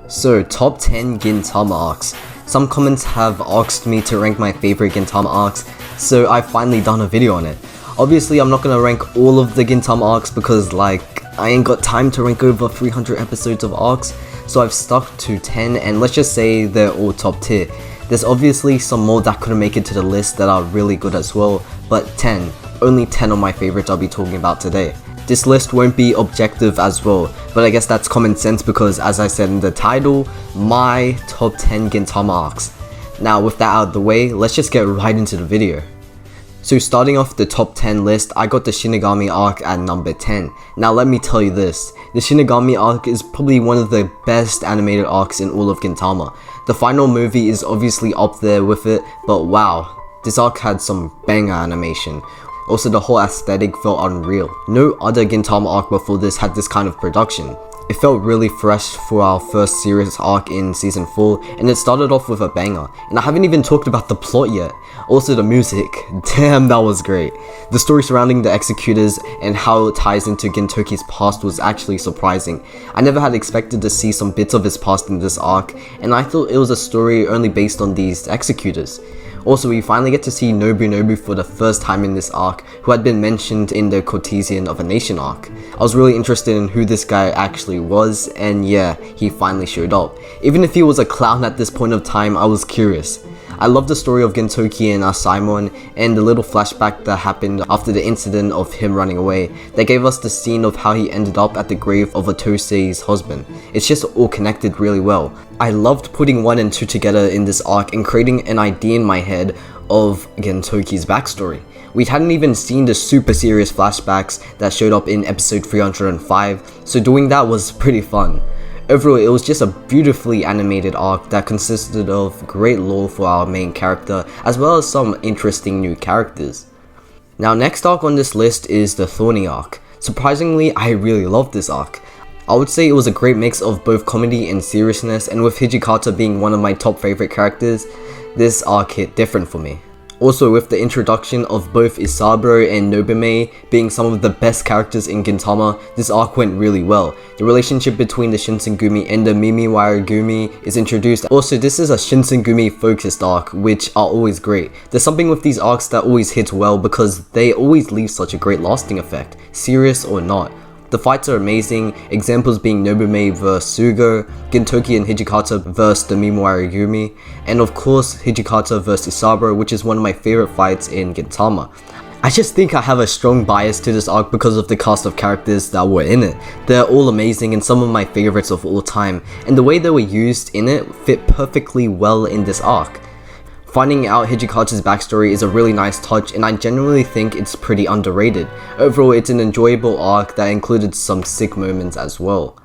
So, top 10 Gintama arcs. Some comments have asked me to rank my favorite Gintama arcs, so I've finally done a video on it. Obviously, I'm not gonna rank all of the Gintama arcs because, I ain't got time to rank over 300 episodes of arcs, so I've stuck to 10, and let's just say they're all top tier. There's obviously some more that couldn't make it to the list that are really good as well, but 10. Only 10 of my favorites I'll be talking about today. This list won't be objective as well, but I guess that's common sense because, as I said in the title, my top 10 Gintama arcs. Now with that out of the way, let's just get right into the video. So starting off the top 10 list, I got the Shinigami arc at number 10. Now let me tell you this, the Shinigami arc is probably one of the best animated arcs in all of Gintama. The final movie is obviously up there with it, but wow, this arc had some banger animation. Also, the whole aesthetic felt unreal. No other Gintama arc before this had this kind of production. It felt really fresh for our first serious arc in season 4, and it started off with a banger. And I haven't even talked about the plot yet. Also the music, damn, that was great. The story surrounding the executors and how it ties into Gintoki's past was actually surprising. I never had expected to see some bits of his past in this arc, and I thought it was a story only based on these executors. Also, we finally get to see Nobunobu for the first time in this arc, who had been mentioned in the Courtesan of a Nation arc. I was really interested in who this guy actually was, and yeah, he finally showed up. Even if he was a clown at this point of time, I was curious. I love the story of Gintoki and Asaemon, and the little flashback that happened after the incident of him running away. They gave us the scene of how he ended up at the grave of Otosei's husband. It's just all connected really well. I loved putting 1 and 2 together in this arc and creating an idea in my head of Gintoki's backstory. We hadn't even seen the super serious flashbacks that showed up in episode 305, so doing that was pretty fun. Overall, it was just a beautifully animated arc that consisted of great lore for our main character, as well as some interesting new characters. Now, next arc on this list is the Thorny arc. Surprisingly, I really loved this arc. I would say it was a great mix of both comedy and seriousness, and with Hijikata being one of my top favorite characters, this arc hit different for me. Also, with the introduction of both Isaburo and Nobume being some of the best characters in Gintama, this arc went really well. The relationship between the Shinsengumi and the Mimiwairugumi is introduced. Also, this is a Shinsengumi focused arc, which are always great. There's something with these arcs that always hits well because they always leave such a great lasting effect, serious or not. The fights are amazing, examples being Nobume vs Sugo, Gintoki and Hijikata vs the Mimiwairugumi, and of course Hijikata vs Isaburo, which is one of my favorite fights in Gintama. I just think I have a strong bias to this arc because of the cast of characters that were in it. They're all amazing and some of my favorites of all time, and the way they were used in it fit perfectly well in this arc. Finding out Hijikata's backstory is a really nice touch, and I genuinely think it's pretty underrated. Overall, it's an enjoyable arc that included some sick moments as well.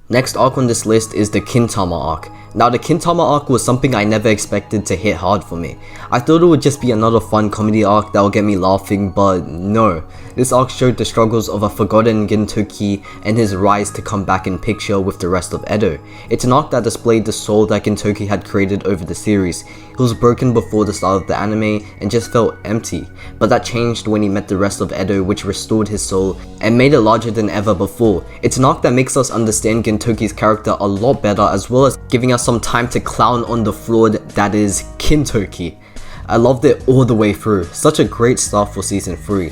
Next arc on this list is the Gintama arc. Now, the Gintama arc was something I never expected to hit hard for me. I thought it would just be another fun comedy arc that would get me laughing, but no. This arc showed the struggles of a forgotten Gintoki and his rise to come back in picture with the rest of Edo. It's an arc that displayed the soul that Gintoki had created over the series. He was broken before the start of the anime and just felt empty, but that changed when he met the rest of Edo, which restored his soul and made it larger than ever before. It's an arc that makes us understand Gintoki's character a lot better, as well as giving us some time to clown on the fraud that is Gintoki. I loved it all the way through. Such a great start for season 3.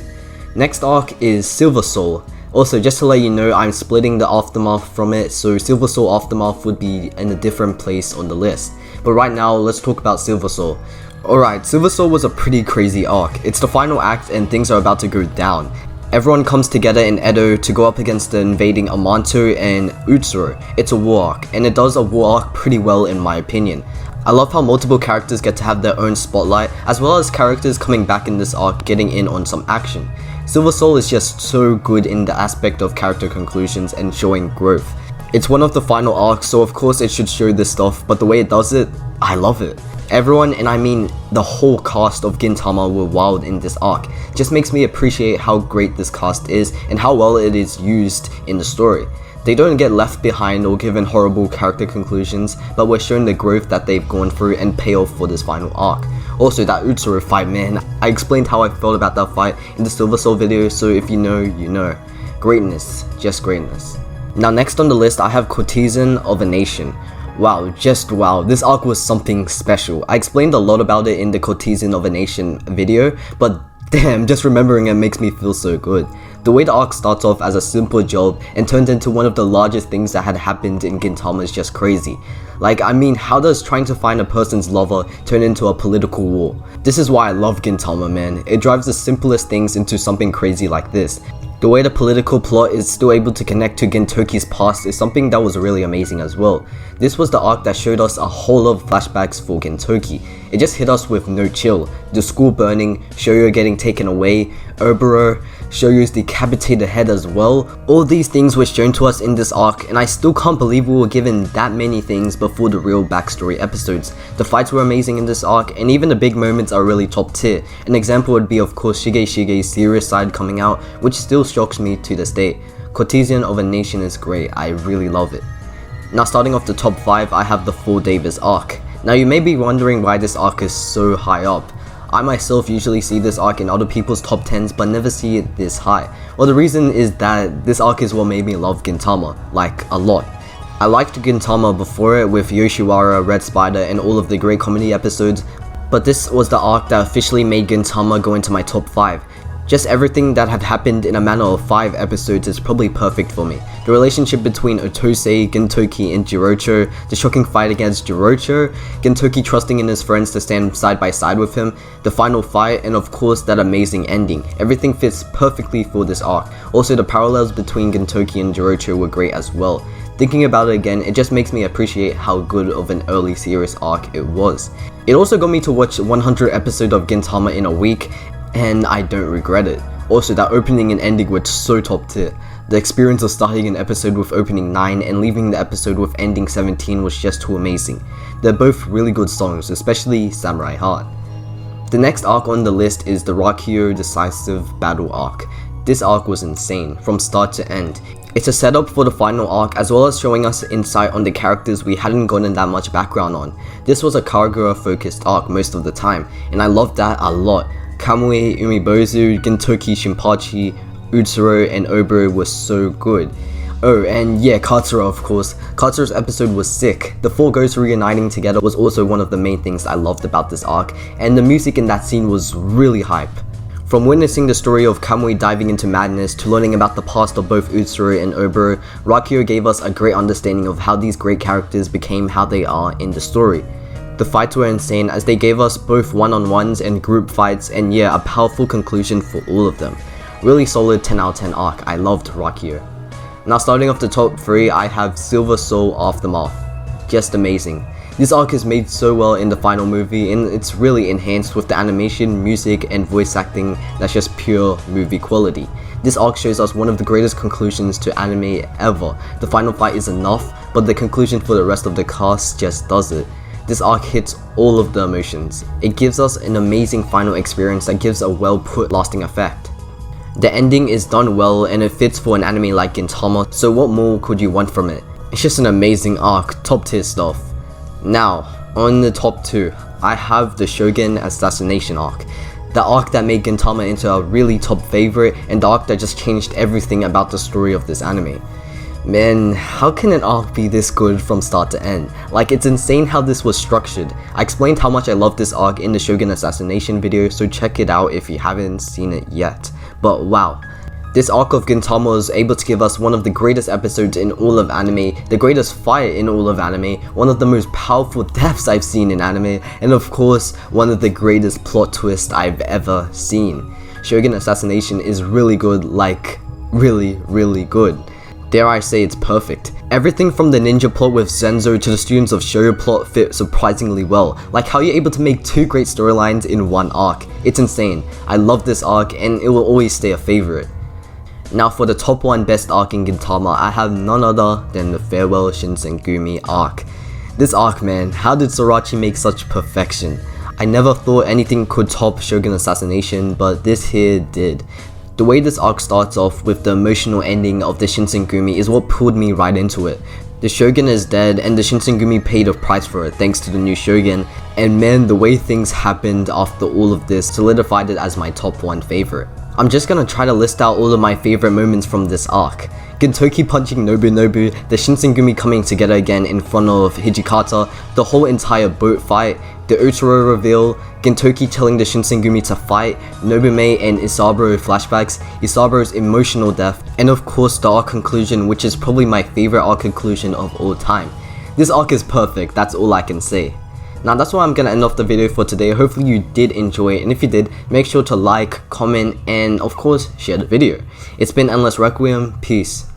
Next arc is Silver Soul. Also, just to let you know, I'm splitting the Aftermath from it, so Silver Soul Aftermath would be in a different place on the list. But right now, let's talk about Silver Soul. Alright, Silver Soul was a pretty crazy arc. It's the final act and things are about to go down. Everyone comes together in Edo to go up against the invading Amanto and Utsuro. It's a war arc, and it does a war arc pretty well in my opinion. I love how multiple characters get to have their own spotlight, as well as characters coming back in this arc getting in on some action. Silver Soul is just so good in the aspect of character conclusions and showing growth. It's one of the final arcs, so of course it should show this stuff, but the way it does it, I love it. Everyone, and I mean the whole cast of Gintama, were wild in this arc. Just makes me appreciate how great this cast is and how well it is used in the story. They don't get left behind or given horrible character conclusions, but we're shown the growth that they've gone through and payoff for this final arc. Also, that Utsuro fight, man, I explained how I felt about that fight in the Silver Soul video, so if you know, you know. Greatness, just greatness. Now next on the list I have Courtesan of a Nation. Wow, just wow, this arc was something special. I explained a lot about it in the Courtesan of a Nation video, but damn, just remembering it makes me feel so good. The way the arc starts off as a simple job and turns into one of the largest things that had happened in Gintama is just crazy. Like, I mean, how does trying to find a person's lover turn into a political war? This is why I love Gintama, man. It drives the simplest things into something crazy like this. The way the political plot is still able to connect to Gintoki's past is something that was really amazing as well. This was the arc that showed us a whole lot of flashbacks for Gintoki. It just hit us with no chill. The school burning, Shoyo getting taken away, Ardor, Shoyo's decapitated head as well. All these things were shown to us in this arc, and I still can't believe we were given that many things before the real backstory episodes. The fights were amazing in this arc, and even the big moments are really top tier. An example would be of course Shige's serious side coming out, which still shocks me to this day. Courtesan of a Nation is great, I really love it. Now starting off the top 5, I have the 4 Davis arc. Now you may be wondering why this arc is so high up. I myself usually see this arc in other people's top 10s but never see it this high. Well, the reason is that this arc is what made me love Gintama, like a lot. I liked Gintama before it with Yoshiwara, Red Spider and all of the great comedy episodes, but this was the arc that officially made Gintama go into my top 5. Just everything that had happened in a matter of 5 episodes is probably perfect for me. The relationship between Otose, Gintoki and Jirocho, the shocking fight against Jirocho, Gintoki trusting in his friends to stand side by side with him, the final fight, and of course that amazing ending. Everything fits perfectly for this arc. Also the parallels between Gintoki and Jirocho were great as well. Thinking about it again, it just makes me appreciate how good of an early series arc it was. It also got me to watch 100 episodes of Gintama in a week, and I don't regret it. Also, that opening and ending were so top tier. The experience of starting an episode with opening 9 and leaving the episode with ending 17 was just too amazing. They're both really good songs, especially Samurai Heart. The next arc on the list is the Rakio Decisive Battle arc. This arc was insane, from start to end. It's a setup for the final arc as well as showing us insight on the characters we hadn't gotten that much background on. This was a Kagura focused arc most of the time, and I loved that a lot. Kamui, Umibozu, Gintoki, Shinpachi, Utsuro, and Oboro were so good. Oh, and yeah, Katsura of course. Katsura's episode was sick. The 4 ghosts reuniting together was also one of the main things I loved about this arc, and the music in that scene was really hype. From witnessing the story of Kamui diving into madness to learning about the past of both Utsuro and Oboro, Rakio gave us a great understanding of how these great characters became how they are in the story. The fights were insane as they gave us both one-on-ones and group fights, and yeah, a powerful conclusion for all of them. Really solid 10 out of 10 arc, I loved Rakio. Now starting off the top 3, I have Silver Soul Aftermath. Just amazing. This arc is made so well in the final movie, and it's really enhanced with the animation, music and voice acting that's just pure movie quality. This arc shows us one of the greatest conclusions to anime ever. The final fight is enough, but the conclusion for the rest of the cast just does it. This arc hits all of the emotions. It gives us an amazing final experience that gives a well put lasting effect. The ending is done well and it fits for an anime like Gintama, so what more could you want from it? It's just an amazing arc, top tier stuff. Now, on the top 2, I have the Shogun Assassination arc. The arc that made Gintama into a really top favorite, and the arc that just changed everything about the story of this anime. Man, how can an arc be this good from start to end? Like, it's insane how this was structured. I explained how much I love this arc in the Shogun Assassination video, so check it out if you haven't seen it yet. But wow, this arc of Gintama was able to give us one of the greatest episodes in all of anime, the greatest fight in all of anime, one of the most powerful deaths I've seen in anime, and of course, one of the greatest plot twists I've ever seen. Shogun Assassination is really good, like, really good. Dare I say it's perfect. Everything from the ninja plot with Zenzo to the students of Shoyo plot fit surprisingly well, like how you're able to make 2 great storylines in one arc. It's insane. I love this arc and it will always stay a favorite. Now for the top 1 best arc in Gintama, I have none other than the Farewell Shinsengumi arc. This arc, man, how did Sorachi make such perfection? I never thought anything could top Shogun Assassination, but this here did. The way this arc starts off with the emotional ending of the Shinsengumi is what pulled me right into it. The Shogun is dead and the Shinsengumi paid a price for it thanks to the new Shogun, and man, the way things happened after all of this solidified it as my top 1 favorite. I'm just gonna try to list out all of my favorite moments from this arc. Gintoki punching Nobunobu, the Shinsengumi coming together again in front of Hijikata, the whole entire boat fight, the Otaro reveal, Gintoki telling the Shinsengumi to fight, Nobume and Isaburo flashbacks, Isaburo's emotional death, and of course the arc conclusion, which is probably my favorite arc conclusion of all time. This arc is perfect, that's all I can say. Now that's why I'm gonna end off the video for today. Hopefully you did enjoy it, and if you did, make sure to like, comment, and of course share the video. It's been Endless Requiem, peace.